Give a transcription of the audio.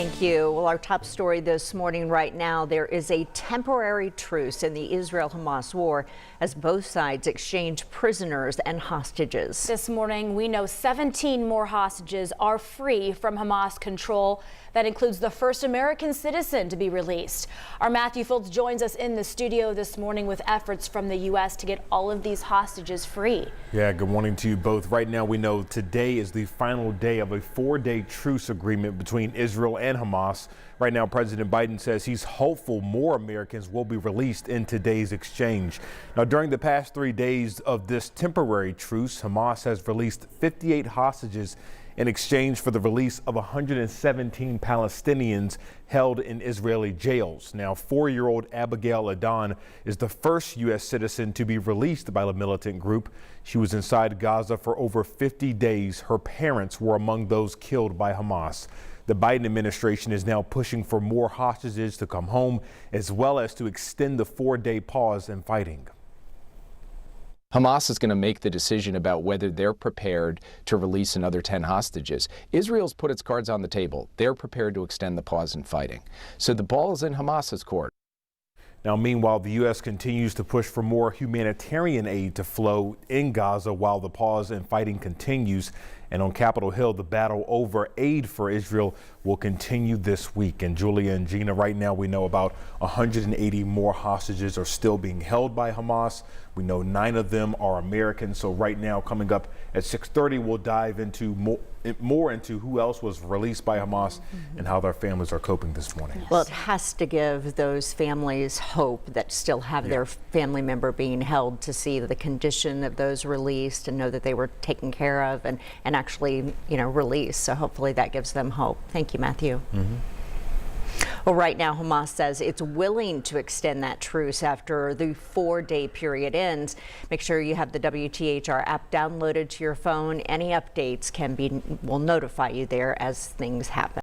Thank you. Well, our top story this morning right now, there is a temporary truce in the Israel-Hamas war as both sides exchange prisoners and hostages. This morning, we know 17 more hostages are free from Hamas control. That includes the first American citizen to be released. Our Matthew Fields joins us in the studio this morning with efforts from the U.S. to get all of these hostages free. Yeah, good morning to you both. Right now, we know today is the final day of a 4-day truce agreement between Israel and Hamas. Right now, President Biden says he's hopeful more Americans will be released in today's exchange. Now, during the past 3 days of this temporary truce, Hamas has released 58 hostages in exchange for the release of 117 Palestinians held in Israeli jails. Now, 4-year-old Abigail Adan is the first U.S. citizen to be released by the militant group. She was inside Gaza for over 50 days. Her parents were among those killed by Hamas. The Biden administration is now pushing for more hostages to come home, as well as to extend the 4-day pause in fighting. Hamas is going to make the decision about whether they're prepared to release another 10 hostages. Israel's put its cards on the table. They're prepared to extend the pause in fighting. So the ball is in Hamas's court. Now, meanwhile, the U.S. continues to push for more humanitarian aid to flow in Gaza while the pause in fighting continues. And on Capitol Hill, the battle over aid for Israel will continue this week. And Julia and Gina, right now we know about 180 more hostages are still being held by Hamas. We know 9 of them are Americans. So right now, coming up at 6:30, we'll dive into more into who else was released by Hamas and how their families are coping this morning. Yes. Well, it has to give those families hope that still have their family member being held, to see the condition of those released and know that they were taken care of and actually, released. So hopefully that gives them hope. Thank you, Matthew. Well, right now, Hamas says it's willing to extend that truce after the 4-day period ends. Make sure you have the WTHR app downloaded to your phone. Any updates will notify you there as things happen.